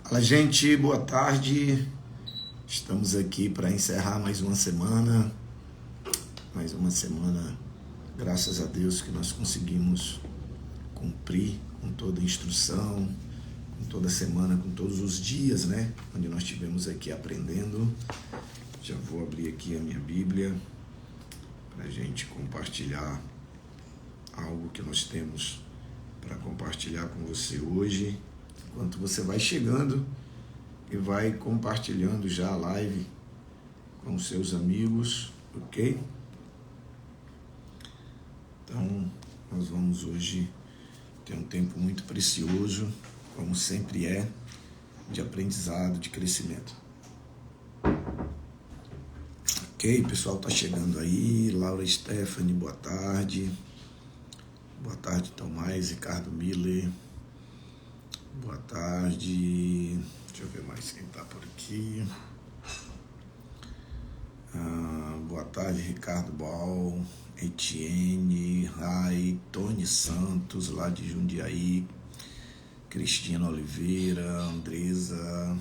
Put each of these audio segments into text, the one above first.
Fala, gente, boa tarde. Estamos aqui para encerrar mais uma semana. Graças a Deus que nós conseguimos cumprir com toda a instrução, com toda a semana, com todos os dias, né? Onde nós estivemos aqui aprendendo. Já vou abrir aqui a minha Bíblia para a gente compartilhar algo que nós temos para compartilhar com você hoje. Enquanto você vai chegando e vai compartilhando já a live com os seus amigos, ok? Então, nós vamos hoje ter um tempo muito precioso, como sempre é, de aprendizado, de crescimento. Ok, o pessoal está chegando aí. Laura Stephanie, boa tarde. Boa tarde, Tomás, Ricardo Miller. Boa tarde. Deixa eu ver mais quem está por aqui. Boa tarde, Ricardo Bal, Etienne, Rai, Tony Santos, lá de Jundiaí, Cristina Oliveira, Andresa,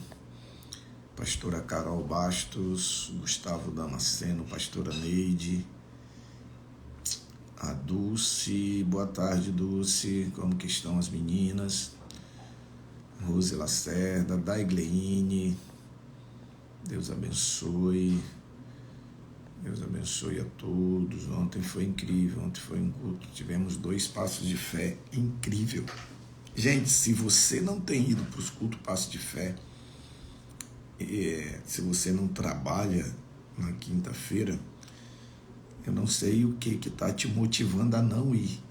pastora Carol Bastos, Gustavo Damasceno, pastora Neide, a Dulce, boa tarde, Dulce, como que estão as meninas? Rose Lacerda, Daigleine, Deus abençoe a todos. Ontem foi incrível, ontem foi um culto, tivemos 2 passos de fé, incrível. Gente, se você não tem ido para os cultos passos de fé, se você não trabalha na quinta-feira, eu não sei o que está te motivando a não ir.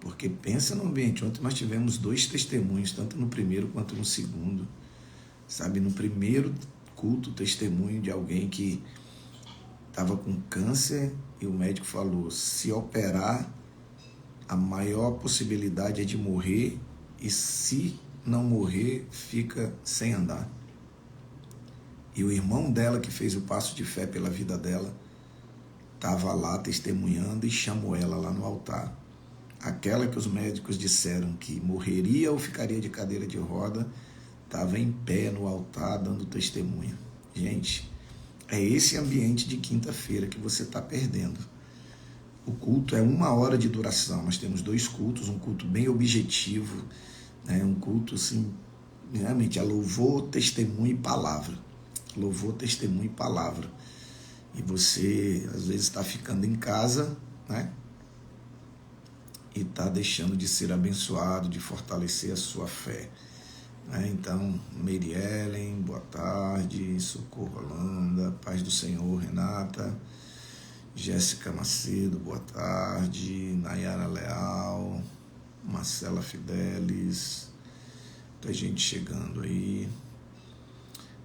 Porque pensa no ambiente, ontem nós tivemos 2 testemunhos, tanto no primeiro quanto no segundo. Sabe, no primeiro culto, testemunho de alguém que estava com câncer e o médico falou, se operar, a maior possibilidade é de morrer e se não morrer, fica sem andar. E o irmão dela, que fez o passo de fé pela vida dela, estava lá testemunhando e chamou ela lá no altar. Aquela que os médicos disseram que morreria ou ficaria de cadeira de roda, estava em pé no altar dando testemunha. Gente, é esse ambiente de quinta-feira que você está perdendo. O culto é 1 hora de duração. Nós temos 2 cultos, um culto bem objetivo, né? Um culto assim, realmente é louvor, testemunho e palavra. Louvor, testemunho e palavra. E você, às vezes, está ficando em casa, né? E está deixando de ser abençoado, de fortalecer a sua fé. Então, Mary Ellen, boa tarde, Socorro Holanda, paz do Senhor, Renata, Jéssica Macedo, boa tarde, Nayara Leal, Marcela Fidelis, muita gente chegando aí.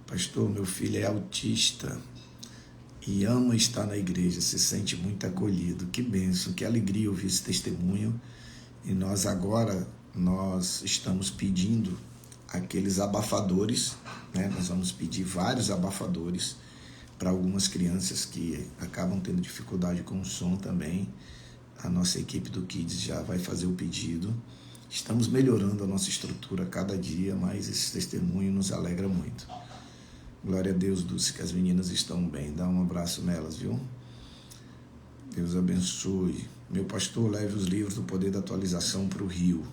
Pastor, meu filho é autista e ama estar na igreja, se sente muito acolhido. Que bênção, que alegria ouvir esse testemunho. E nós estamos pedindo aqueles abafadores, né? Nós vamos pedir vários abafadores para algumas crianças que acabam tendo dificuldade com o som também. A nossa equipe do Kids já vai fazer o pedido. Estamos melhorando a nossa estrutura a cada dia, mas esse testemunho nos alegra muito. Glória a Deus, Dulce, que as meninas estão bem. Dá um abraço nelas, viu? Deus abençoe. Meu pastor, leve os livros do Poder da Atualização para o Rio.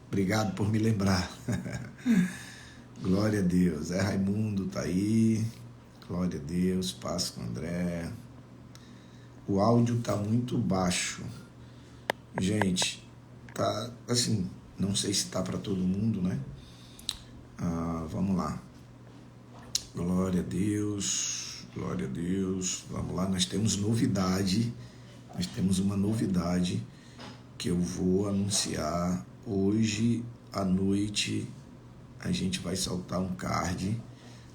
Obrigado por me lembrar. Glória a Deus. Raimundo tá aí. Glória a Deus. Paz com André. O áudio tá muito baixo. Gente, tá assim, não sei se tá para todo mundo, né? Vamos lá. Glória a Deus, glória a Deus. Vamos lá, nós temos novidade. Nós temos uma novidade que eu vou anunciar hoje à noite. A gente vai soltar um card.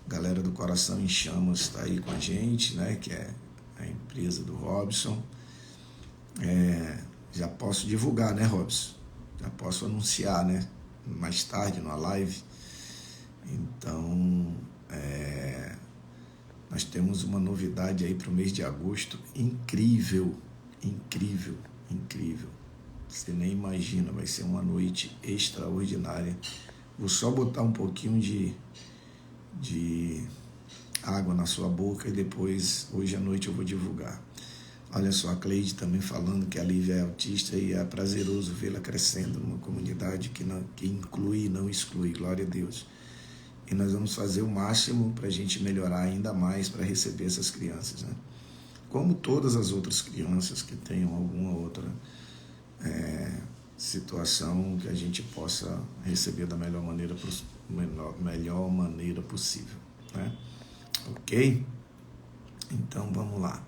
Galera do Coração em Chamas está aí com a gente, né? Que é a empresa do Robson. Já posso divulgar, né, Robson? Já posso anunciar, né? Mais tarde, numa live. Então, nós temos uma novidade aí para o mês de agosto incrível, incrível, incrível. Você nem imagina, vai ser uma noite extraordinária Vou só botar um pouquinho de água na sua boca e depois, hoje à noite, eu vou divulgar. Olha só, a Cleide também falando que a Lívia é autista e é prazeroso vê-la crescendo numa comunidade que inclui e não exclui. Glória a Deus. E nós vamos fazer o máximo para a gente melhorar ainda mais para receber essas crianças, né? Como todas as outras crianças que tenham alguma outra situação que a gente possa receber da melhor maneira possível, né? Ok? Então vamos lá.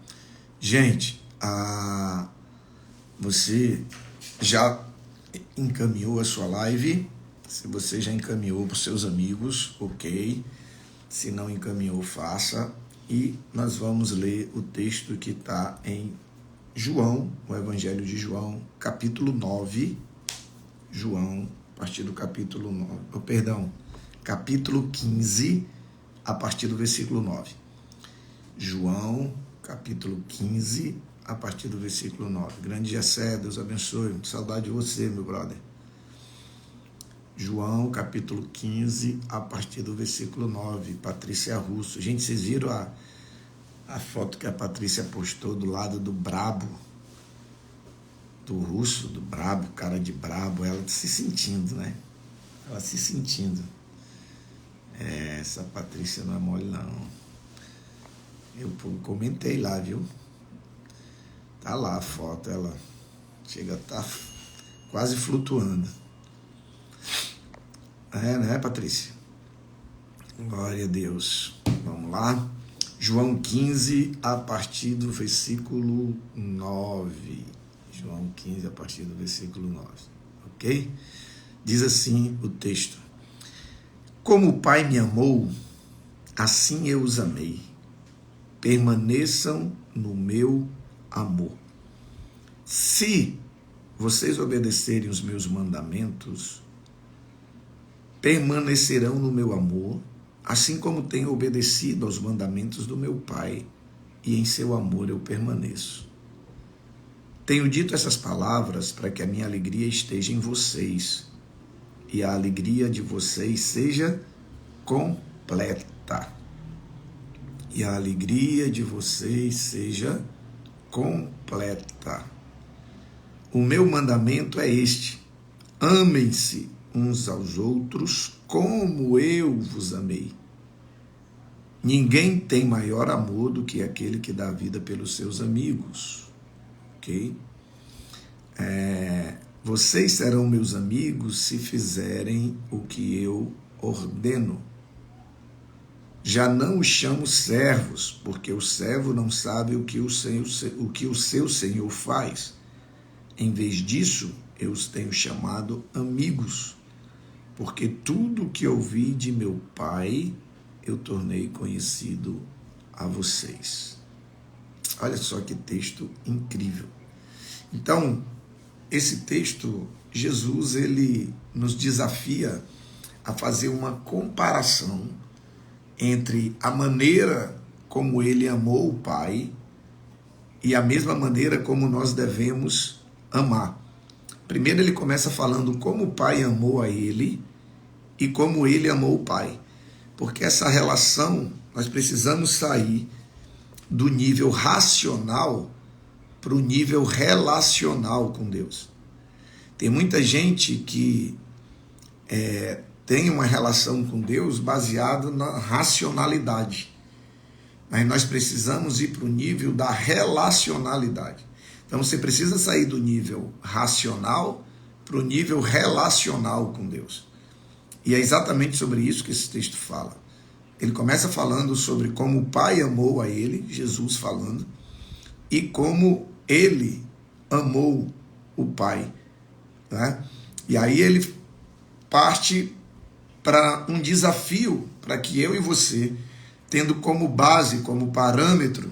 Gente, você já encaminhou a sua live? Se você já encaminhou para os seus amigos, ok. Se não encaminhou, faça. E nós vamos ler o texto que está em João, o Evangelho de João, capítulo 9. João, a partir do capítulo 9, capítulo 15, a partir do versículo 9. João, capítulo 15, a partir do versículo 9. Grande Jessé, Deus abençoe. Saudade de você, meu brother. João, capítulo 15, a partir do versículo 9. Patrícia Russo. Gente, vocês viram a foto que a Patrícia postou do lado do brabo? Do Russo, do brabo, cara de brabo. Ela se sentindo, né? Ela se sentindo. Essa Patrícia não é mole, não. Eu comentei lá, viu? Tá lá a foto, ela chega a estar quase flutuando. Né, Patrícia? Glória a Deus. Vamos lá. João 15, a partir do versículo 9. João 15, a partir do versículo 9. Ok? Diz assim o texto: Como o Pai me amou, assim eu os amei. Permaneçam no meu amor. Se vocês obedecerem os meus mandamentos, permanecerão no meu amor, assim como tenho obedecido aos mandamentos do meu Pai, e em seu amor eu permaneço. Tenho dito essas palavras para que a minha alegria esteja em vocês, e a alegria de vocês seja completa. E a alegria de vocês seja completa. O meu mandamento é este: amem-se uns aos outros como eu vos amei. Ninguém tem maior amor do que aquele que dá a vida pelos seus amigos. Ok? Vocês serão meus amigos se fizerem o que eu ordeno. Já não os chamo servos, porque o servo não sabe o que o seu senhor faz. Em vez disso, eu os tenho chamado amigos, porque tudo o que ouvi de meu Pai, eu tornei conhecido a vocês. Olha só que texto incrível. Então, esse texto, Jesus, ele nos desafia a fazer uma comparação entre a maneira como ele amou o Pai e a mesma maneira como nós devemos amar. Primeiro ele começa falando como o Pai amou a ele e como ele amou o Pai. Porque essa relação, nós precisamos sair do nível racional para o nível relacional com Deus. Tem muita gente que tem uma relação com Deus baseada na racionalidade. Mas nós precisamos ir para o nível da relacionalidade. Então você precisa sair do nível racional para o nível relacional com Deus. E é exatamente sobre isso que esse texto fala. Ele começa falando sobre como o Pai amou a ele, Jesus falando, e como ele amou o Pai. Né? E aí ele parte para um desafio para que eu e você, tendo como base, como parâmetro,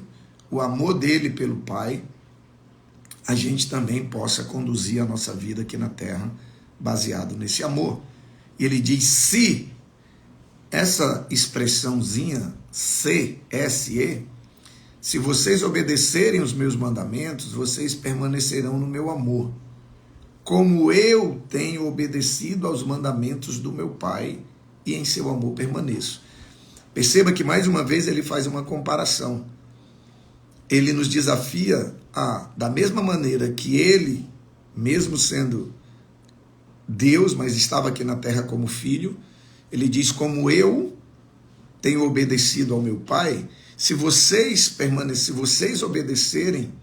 o amor dele pelo Pai, a gente também possa conduzir a nossa vida aqui na Terra baseado nesse amor. E ele diz: se, essa expressãozinha CSE, se vocês obedecerem os meus mandamentos, vocês permanecerão no meu amor. como eu tenho obedecido aos mandamentos do meu Pai e em seu amor permaneço. Perceba que mais uma vez ele faz uma comparação. Ele nos desafia a, da mesma maneira que ele, mesmo sendo Deus, mas estava aqui na terra como filho, ele diz, como eu tenho obedecido ao meu Pai, se vocês obedecerem,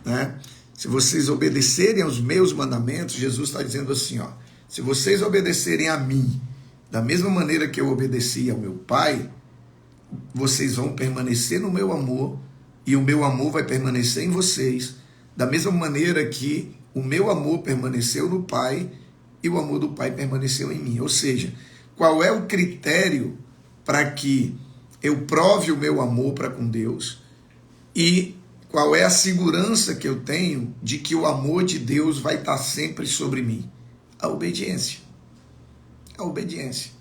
né? Se vocês obedecerem aos meus mandamentos, Jesus está dizendo assim, ó, se vocês obedecerem a mim, da mesma maneira que eu obedeci ao meu Pai, vocês vão permanecer no meu amor, e o meu amor vai permanecer em vocês, da mesma maneira que o meu amor permaneceu no Pai, e o amor do Pai permaneceu em mim. Ou seja, qual é o critério para que eu prove o meu amor para com Deus, e qual é a segurança que eu tenho de que o amor de Deus vai estar sempre sobre mim? A obediência. A obediência.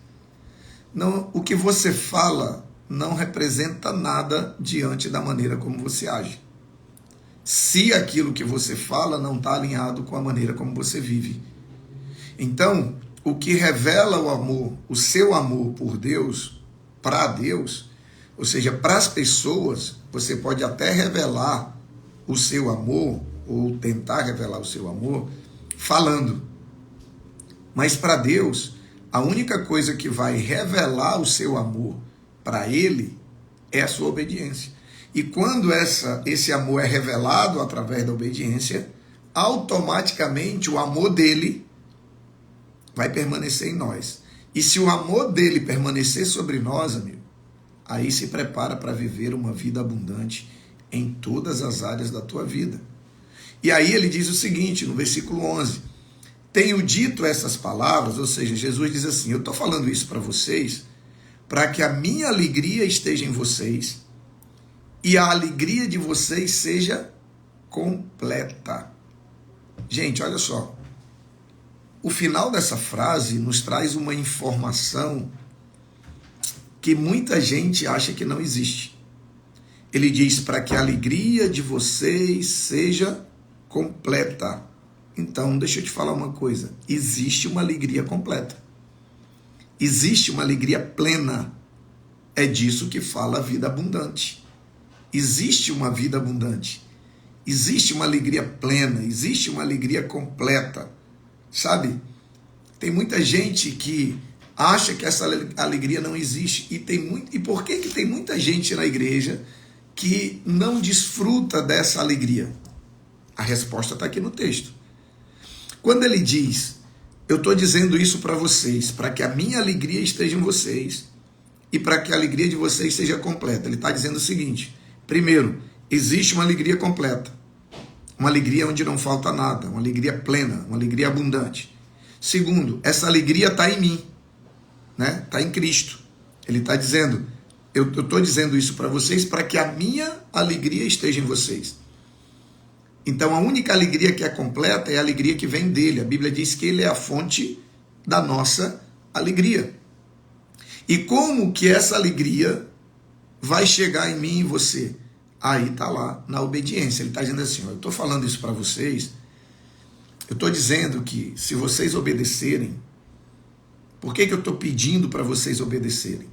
Não, o que você fala não representa nada diante da maneira como você age. Se aquilo que você fala não está alinhado com a maneira como você vive. Então, o que revela o amor, o seu amor por Deus, para Deus, ou seja, para as pessoas, você pode até revelar o seu amor, ou tentar revelar o seu amor, falando. Mas para Deus, a única coisa que vai revelar o seu amor para Ele é a sua obediência. E quando esse amor é revelado através da obediência, automaticamente o amor dele vai permanecer em nós. E se o amor dele permanecer sobre nós, amigo, aí se prepara para viver uma vida abundante em todas as áreas da tua vida. E aí ele diz o seguinte, no versículo 11, tenho dito essas palavras, ou seja, Jesus diz assim, eu estou falando isso para vocês, para que a minha alegria esteja em vocês e a alegria de vocês seja completa. Gente, olha só, o final dessa frase nos traz uma informação que muita gente acha que não existe. Ele diz para que a alegria de vocês seja completa. Então, deixa eu te falar uma coisa. Existe uma alegria completa. Existe uma alegria plena. É disso que fala a vida abundante. Existe uma vida abundante. Existe uma alegria plena. Existe uma alegria completa. Sabe? Tem muita gente que acha que essa alegria não existe. E por que tem muita gente na igreja que não desfruta dessa alegria? A resposta está aqui no texto. Quando ele diz, eu estou dizendo isso para vocês, para que a minha alegria esteja em vocês e para que a alegria de vocês seja completa. Ele está dizendo o seguinte, primeiro, existe uma alegria completa, uma alegria onde não falta nada, uma alegria plena, uma alegria abundante. Segundo, essa alegria está em mim, né? Está em Cristo. Ele está dizendo, eu estou dizendo isso para vocês para que a minha alegria esteja em vocês. Então, a única alegria que é completa é a alegria que vem dele. A Bíblia diz que ele é a fonte da nossa alegria. E como que essa alegria vai chegar em mim e em você? Aí está lá, na obediência. Ele está dizendo assim, eu estou falando isso para vocês, eu estou dizendo que se vocês obedecerem, por que eu estou pedindo para vocês obedecerem?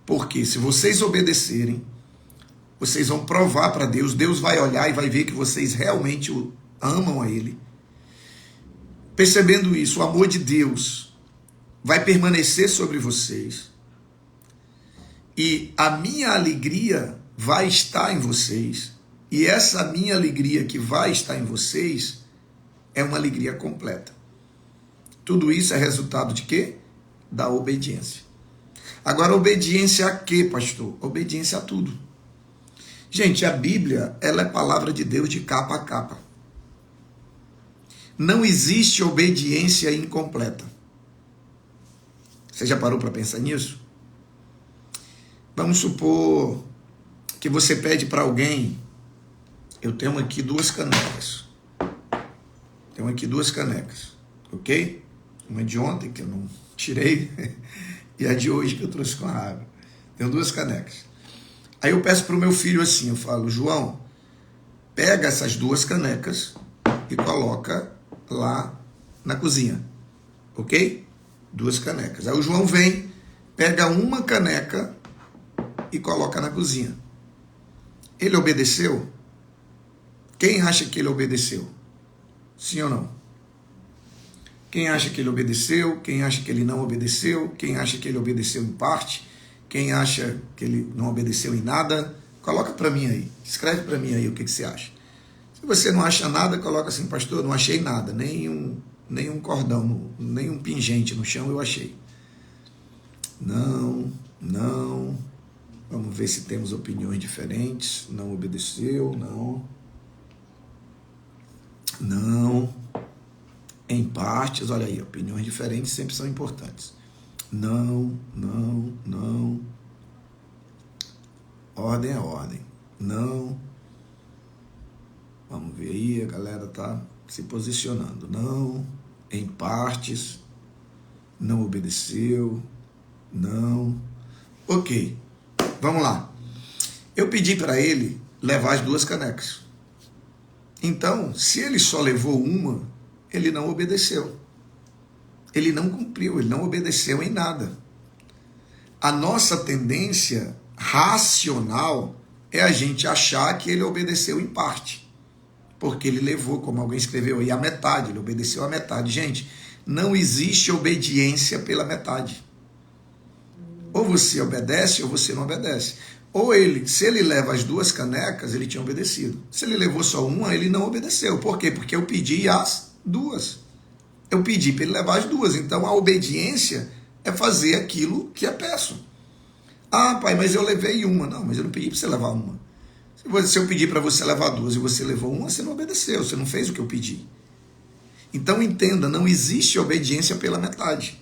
Porque se vocês obedecerem, vocês vão provar para Deus, Deus vai olhar e vai ver que vocês realmente o amam a Ele. Percebendo isso, o amor de Deus vai permanecer sobre vocês. E a minha alegria vai estar em vocês. E essa minha alegria que vai estar em vocês é uma alegria completa. Tudo isso é resultado de quê? Da obediência. Agora, obediência a quê, pastor? Obediência a tudo. Gente, a Bíblia, ela é palavra de Deus de capa a capa. Não existe obediência incompleta. Você já parou para pensar nisso? Vamos supor que você pede para alguém, eu tenho aqui 2 canecas. Tenho aqui 2 canecas, ok? Uma de ontem, que eu não tirei, e a de hoje, que eu trouxe com a água. Tenho 2 canecas. Aí eu peço para o meu filho assim, eu falo, João, pega essas 2 canecas e coloca lá na cozinha, ok? 2 canecas. Aí o João vem, pega uma caneca e coloca na cozinha. Ele obedeceu? Quem acha que ele obedeceu? Sim ou não? Quem acha que ele obedeceu? Quem acha que ele não obedeceu? Quem acha que ele obedeceu em parte? Quem acha que ele não obedeceu em nada? Coloca para mim aí. Escreve para mim aí o que você acha. Se você não acha nada, coloca assim, pastor, não achei nada. Nem um cordão, nem um pingente no chão eu achei. Não. Vamos ver se temos opiniões diferentes. Não obedeceu, não. Em partes, olha aí, opiniões diferentes sempre são importantes. Não. Ordem é ordem. Não. Vamos ver aí, a galera tá se posicionando. Não. Em partes. Não obedeceu. Não. Ok. Vamos lá. Eu pedi para ele levar as 2 canecas. Então, se ele só levou uma, ele não obedeceu. Ele não cumpriu, ele não obedeceu em nada. A nossa tendência racional é a gente achar que ele obedeceu em parte. Porque ele levou, como alguém escreveu aí, a metade, ele obedeceu a metade. Gente, não existe obediência pela metade. Ou você obedece ou você não obedece. Ou se ele leva as 2 canecas, ele tinha obedecido. Se ele levou só uma, ele não obedeceu. Por quê? Porque eu pedi as 2. Eu pedi para ele levar as 2. Então a obediência é fazer aquilo que eu peço. Ah, pai, mas eu levei uma. Não, mas eu não pedi para você levar uma. Se eu pedir para você levar 2 e você levou uma, você não obedeceu, você não fez o que eu pedi. Então entenda, não existe obediência pela metade.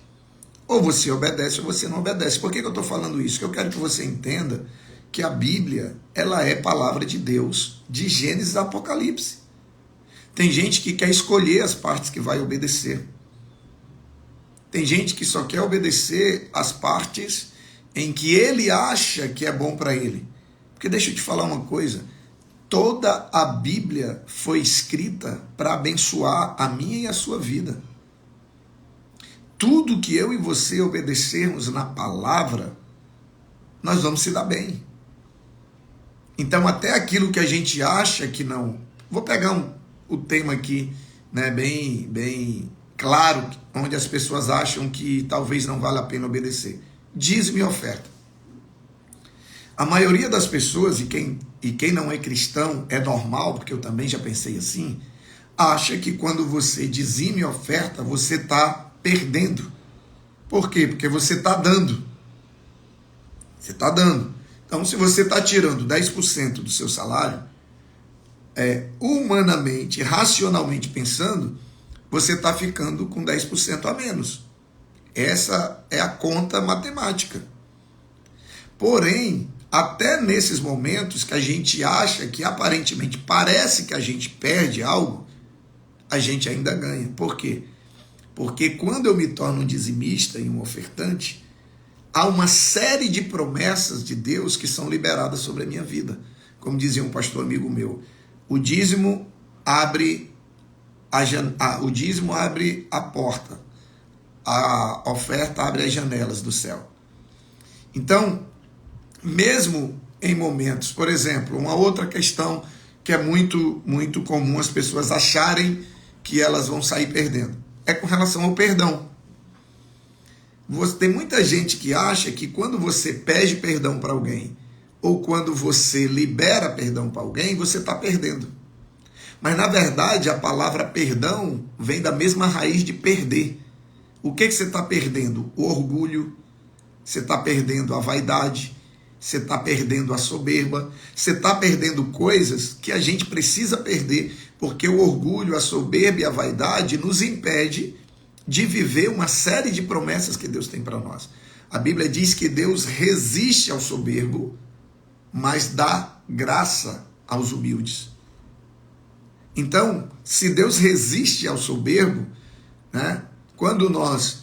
Ou você obedece ou você não obedece. Por que eu estou falando isso? Que eu quero que você entenda que a Bíblia, ela é palavra de Deus, de Gênesis a Apocalipse. Tem gente que quer escolher as partes que vai obedecer. Tem gente que só quer obedecer as partes em que ele acha que é bom para ele. Porque deixa eu te falar uma coisa, toda a Bíblia foi escrita para abençoar a minha e a sua vida. Tudo que eu e você obedecermos na palavra, nós vamos se dar bem. Então, até aquilo que a gente acha que não... Vou pegar o tema aqui, né, bem claro, onde as pessoas acham que talvez não vale a pena obedecer. Dízimo e oferta. A maioria das pessoas, e quem não é cristão, é normal, porque eu também já pensei assim, acha que quando você dizima e oferta, você está perdendo. Por quê? Porque você está dando. Você está dando. Então, se você está tirando 10% do seu salário, humanamente, racionalmente pensando, você está ficando com 10% a menos. Essa é a conta matemática. Porém, até nesses momentos que a gente acha que aparentemente parece que a gente perde algo, a gente ainda ganha. Por quê? Porque quando eu me torno um dizimista e um ofertante, há uma série de promessas de Deus que são liberadas sobre a minha vida. Como dizia um pastor amigo meu, o dízimo abre a porta, a oferta abre as janelas do céu. Então, mesmo em momentos, por exemplo, uma outra questão que é muito, muito comum as pessoas acharem que elas vão sair perdendo, é com relação ao perdão. Tem muita gente que acha que quando você pede perdão para alguém, ou quando você libera perdão para alguém, você está perdendo. Mas, na verdade, a palavra perdão vem da mesma raiz de perder. O que você está perdendo? O orgulho, você está perdendo a vaidade, você está perdendo a soberba, você está perdendo coisas que a gente precisa perder, porque o orgulho, a soberba e a vaidade nos impede de viver uma série de promessas que Deus tem para nós. A Bíblia diz que Deus resiste ao soberbo, mas dá graça aos humildes. Então, se Deus resiste ao soberbo, né, quando nós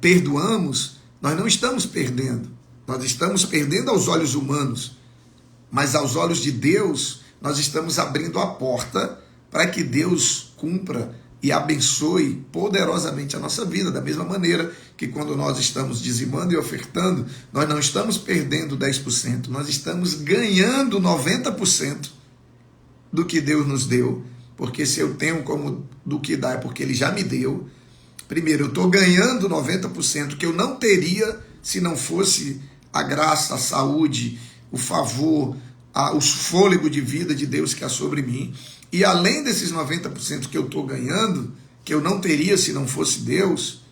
perdoamos, nós não estamos perdendo. Nós estamos perdendo aos olhos humanos, mas aos olhos de Deus, nós estamos abrindo a porta para que Deus cumpra e abençoe poderosamente a nossa vida, da mesma maneira que quando nós estamos dizimando e ofertando, nós não estamos perdendo 10%, nós estamos ganhando 90% do que Deus nos deu, porque se eu tenho como do que dar é porque Ele já me deu. Primeiro, eu estou ganhando 90% que eu não teria se não fosse a graça, a saúde, o favor, o fôlego de vida de Deus que há sobre mim. E além desses 90% que eu estou ganhando, que eu não teria se não fosse Deus,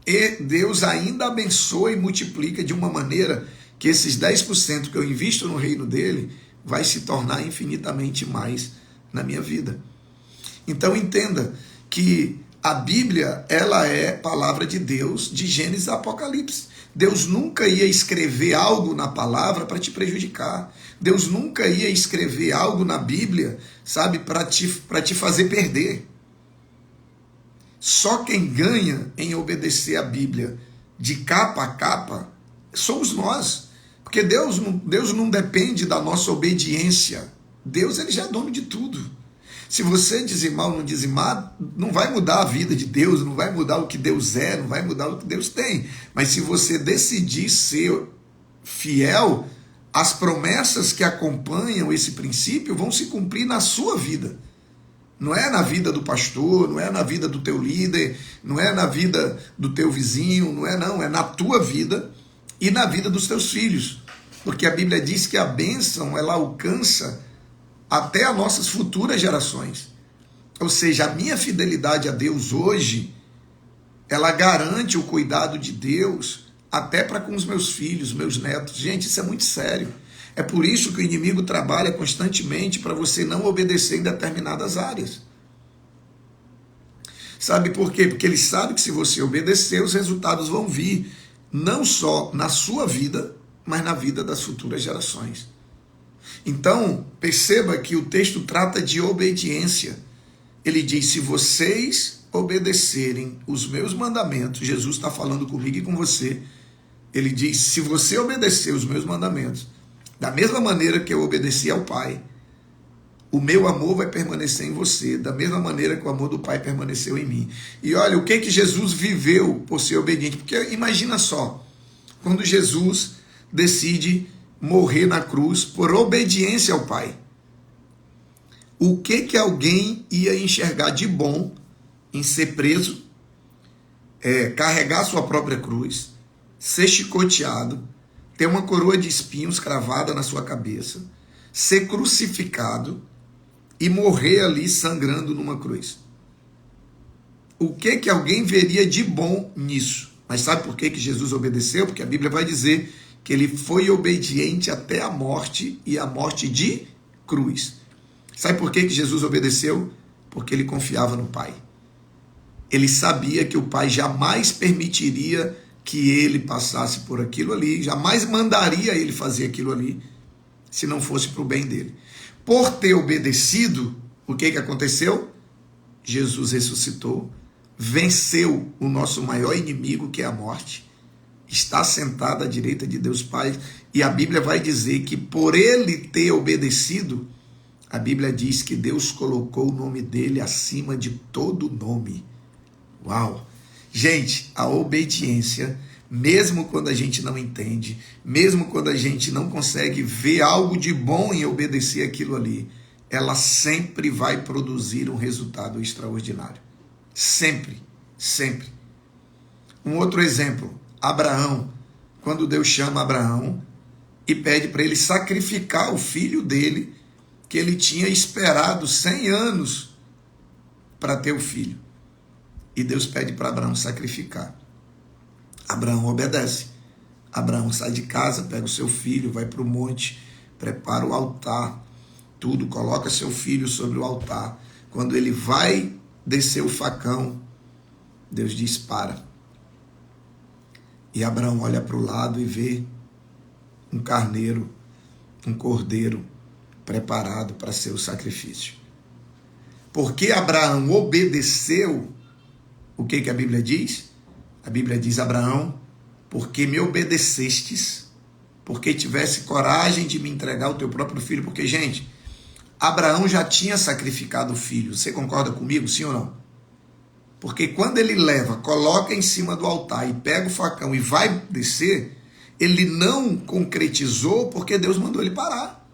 e Deus ainda abençoa e multiplica de uma maneira que esses 10% que eu invisto no reino dele vai se tornar infinitamente mais na minha vida. Então entenda que a Bíblia, ela é palavra de Deus de Gênesis a Apocalipse. Deus nunca ia escrever algo na palavra para te prejudicar. Deus nunca ia escrever algo na Bíblia, sabe, para te fazer perder. Só quem ganha em obedecer a Bíblia de capa a capa somos nós. Porque Deus não depende da nossa obediência. Deus, ele já é dono de tudo. Se você dizimar ou não dizimar, não vai mudar a vida de Deus, não vai mudar o que Deus é, não vai mudar o que Deus tem. Mas se você decidir ser fiel, as promessas que acompanham esse princípio vão se cumprir na sua vida. Não é na vida do pastor, não é na vida do teu líder, não é na vida do teu vizinho, não, é na tua vida e na vida dos teus filhos. Porque a Bíblia diz que a bênção, ela alcança até as nossas futuras gerações. Ou seja, a minha fidelidade a Deus hoje, ela garante o cuidado de Deus até para com os meus filhos, meus netos. Gente, isso é muito sério. É por isso que o inimigo trabalha constantemente para você não obedecer em determinadas áreas. Sabe por quê? Porque ele sabe que se você obedecer, os resultados vão vir, não só na sua vida, mas na vida das futuras gerações. Então, perceba que o texto trata de obediência. Ele diz, se vocês obedecerem os meus mandamentos, Jesus está falando comigo e com você, ele diz, se você obedecer os meus mandamentos, da mesma maneira que eu obedeci ao Pai, o meu amor vai permanecer em você, da mesma maneira que o amor do Pai permaneceu em mim. E olha, o que Jesus viveu por ser obediente? Porque imagina só, quando Jesus decide morrer na cruz por obediência ao Pai. O que alguém ia enxergar de bom em ser preso, carregar sua própria cruz, ser chicoteado, ter uma coroa de espinhos cravada na sua cabeça, ser crucificado e morrer ali sangrando numa cruz? O que alguém veria de bom nisso? Mas sabe por que Jesus obedeceu? Porque a Bíblia vai dizer que ele foi obediente até a morte, e a morte de cruz. Sabe por que Jesus obedeceu? Porque ele confiava no Pai. Ele sabia que o Pai jamais permitiria que ele passasse por aquilo ali, jamais mandaria ele fazer aquilo ali, se não fosse para o bem dele. Por ter obedecido, o que aconteceu? Jesus ressuscitou, venceu o nosso maior inimigo, que é a morte, está sentado à direita de Deus Pai, e a Bíblia vai dizer que por ele ter obedecido, a Bíblia diz que Deus colocou o nome dele acima de todo nome. Uau! Gente, a obediência, mesmo quando a gente não entende, mesmo quando a gente não consegue ver algo de bom em obedecer aquilo ali, ela sempre vai produzir um resultado extraordinário. Sempre, sempre. Um outro exemplo, Abraão, quando Deus chama Abraão e pede para ele sacrificar o filho dele, que ele tinha esperado 100 anos para ter o filho. E Deus pede para Abraão sacrificar. Abraão obedece. Abraão sai de casa, pega o seu filho, vai para o monte, prepara o altar, tudo, coloca seu filho sobre o altar. Quando ele vai descer o facão, Deus diz, para. E Abraão olha para o lado e vê um carneiro, um cordeiro preparado para ser o sacrifício. Porque Abraão obedeceu, o que a Bíblia diz? A Bíblia diz, Abraão, porque me obedecestes, porque tivesse coragem de me entregar o teu próprio filho, porque, gente, Abraão já tinha sacrificado o filho. Você concorda comigo, sim ou não? Porque quando ele leva, coloca em cima do altar e pega o facão e vai descer, ele não concretizou porque Deus mandou ele parar.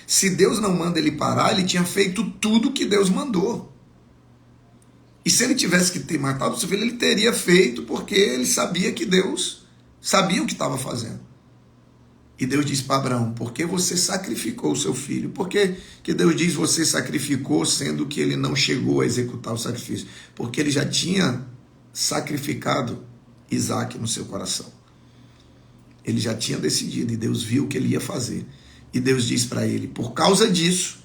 Se Deus não manda ele parar, ele tinha feito tudo que Deus mandou. E se ele tivesse que ter matado o seu filho, ele teria feito porque ele sabia que Deus sabia o que estava fazendo. E Deus diz para Abraão, por que você sacrificou o seu filho? Por que Deus diz você sacrificou, sendo que ele não chegou a executar o sacrifício? Porque ele já tinha sacrificado Isaac no seu coração. Ele já tinha decidido e Deus viu o que ele ia fazer. E Deus diz para ele, por causa disso,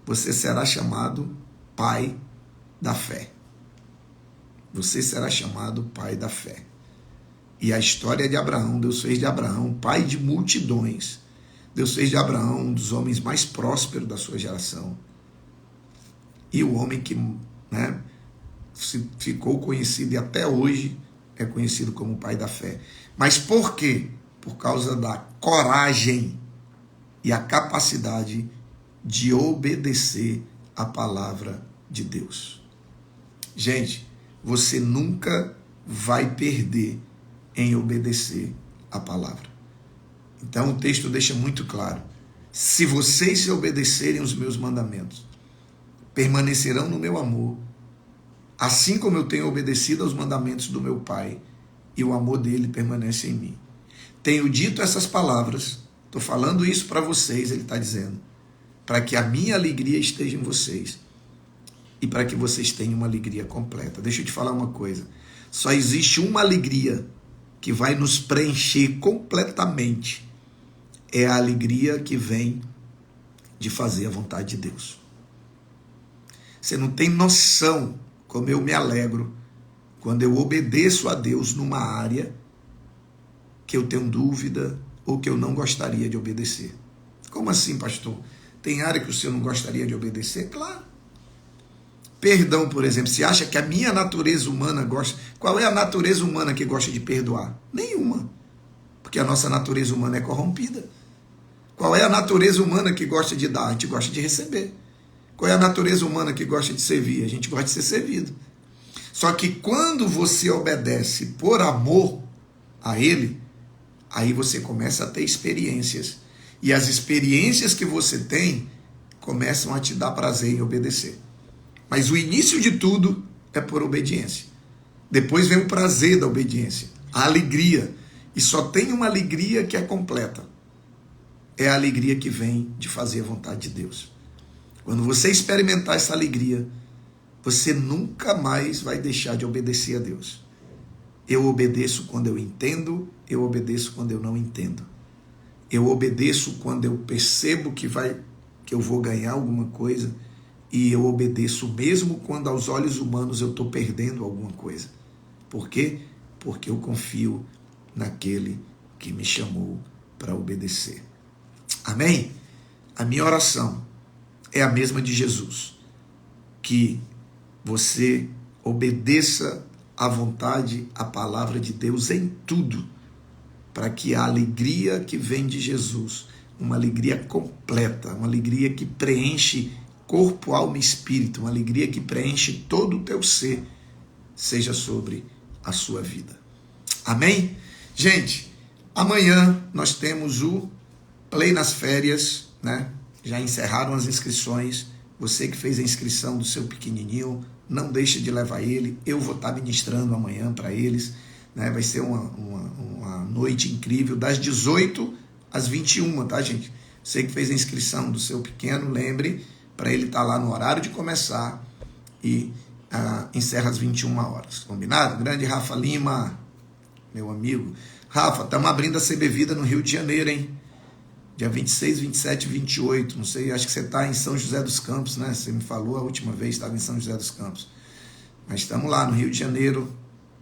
você será chamado pai da fé. Você será chamado pai da fé. E a história de Abraão, Deus fez de Abraão pai de multidões. Deus fez de Abraão um dos homens mais prósperos da sua geração. E o homem que ficou conhecido e até hoje é conhecido como pai da fé. Mas por quê? Por causa da coragem e a capacidade de obedecer a palavra de Deus. Gente, você nunca vai perder em obedecer a palavra. Então o texto deixa muito claro, se vocês se obedecerem os meus mandamentos, permanecerão no meu amor, assim como eu tenho obedecido aos mandamentos do meu Pai, e o amor dele permanece em mim. Tenho dito essas palavras, estou falando isso para vocês, ele está dizendo, para que a minha alegria esteja em vocês, e para que vocês tenham uma alegria completa. Deixa eu te falar uma coisa, só existe uma alegria que vai nos preencher completamente, é a alegria que vem de fazer a vontade de Deus. Você não tem noção como eu me alegro quando eu obedeço a Deus numa área que eu tenho dúvida ou que eu não gostaria de obedecer. Como assim, pastor? Tem área que o senhor não gostaria de obedecer? Claro. Perdão, por exemplo, você acha que a minha natureza humana gosta... Qual é a natureza humana que gosta de perdoar? Nenhuma. Porque a nossa natureza humana é corrompida. Qual é a natureza humana que gosta de dar? A gente gosta de receber. Qual é a natureza humana que gosta de servir? A gente gosta de ser servido. Só que quando você obedece por amor a Ele, aí você começa a ter experiências. E as experiências que você tem começam a te dar prazer em obedecer. Mas o início de tudo é por obediência. Depois vem o prazer da obediência, a alegria. E só tem uma alegria que é completa. É a alegria que vem de fazer a vontade de Deus. Quando você experimentar essa alegria, você nunca mais vai deixar de obedecer a Deus. Eu obedeço quando eu entendo, eu obedeço quando eu não entendo. Eu obedeço quando eu percebo que eu vou ganhar alguma coisa, e eu obedeço mesmo quando aos olhos humanos eu estou perdendo alguma coisa. Por quê? Porque eu confio naquele que me chamou para obedecer. Amém? A minha oração é a mesma de Jesus. Que você obedeça à vontade, à palavra de Deus em tudo, para que a alegria que vem de Jesus, uma alegria completa, uma alegria que preenche corpo, alma e espírito, uma alegria que preenche todo o teu ser, seja sobre a sua vida. Amém? Gente, amanhã nós temos o Play nas Férias, né? Já encerraram as inscrições. Você que fez a inscrição do seu pequenininho, não deixe de levar ele. Eu vou estar ministrando amanhã para eles, né? Vai ser uma noite incrível, das 18 às 21, tá, gente? Você que fez a inscrição do seu pequeno, lembre, para ele estar lá no horário de começar e encerra às 21 horas. Combinado? Grande Rafa Lima, meu amigo. Rafa, estamos abrindo a CB Vida no Rio de Janeiro, hein? Dia 26, 27 e 28. Não sei, acho que você está em São José dos Campos, né? Você me falou a última vez, estava em São José dos Campos. Mas estamos lá no Rio de Janeiro,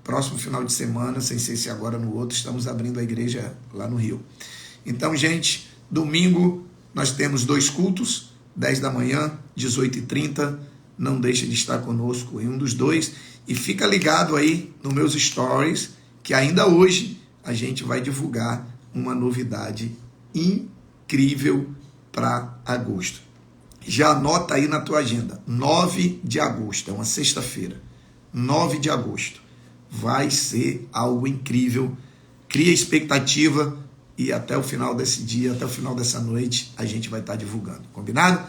próximo final de semana, sem sei se agora no outro, estamos abrindo a igreja lá no Rio. Então, gente, domingo nós temos 2 cultos, 10 da manhã, 18h30, não deixe de estar conosco em um dos 2, e fica ligado aí nos meus stories, que ainda hoje a gente vai divulgar uma novidade incrível para agosto. Já anota aí na tua agenda, 9 de agosto, é uma sexta-feira, 9 de agosto. Vai ser algo incrível. Cria expectativa e até o final desse dia, até o final dessa noite, a gente vai estar divulgando. Combinado?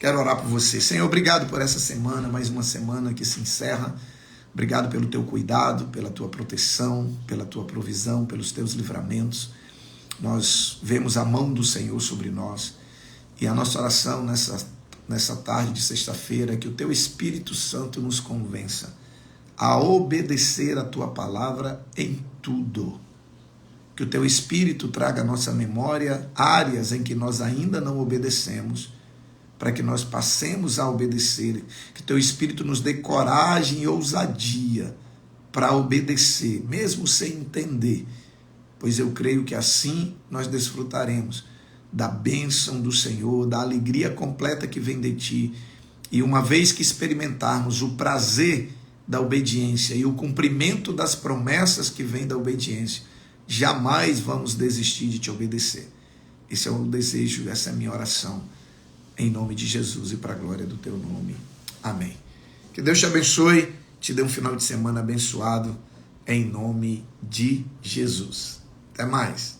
Quero orar por você. Senhor, obrigado por essa semana, mais uma semana que se encerra. Obrigado pelo teu cuidado, pela tua proteção, pela tua provisão, pelos teus livramentos. Nós vemos a mão do Senhor sobre nós. E a nossa oração nessa tarde de sexta-feira é que o teu Espírito Santo nos convença a obedecer a tua palavra em tudo. Que o teu Espírito traga à nossa memória áreas em que nós ainda não obedecemos, para que nós passemos a obedecer. Que teu Espírito nos dê coragem e ousadia para obedecer, mesmo sem entender, pois eu creio que assim nós desfrutaremos da bênção do Senhor, da alegria completa que vem de ti, e uma vez que experimentarmos o prazer da obediência e o cumprimento das promessas que vêm da obediência, jamais vamos desistir de te obedecer. Esse é o desejo, essa é a minha oração, em nome de Jesus e para a glória do teu nome. Amém. Que Deus te abençoe, te dê um final de semana abençoado, em nome de Jesus. Até mais.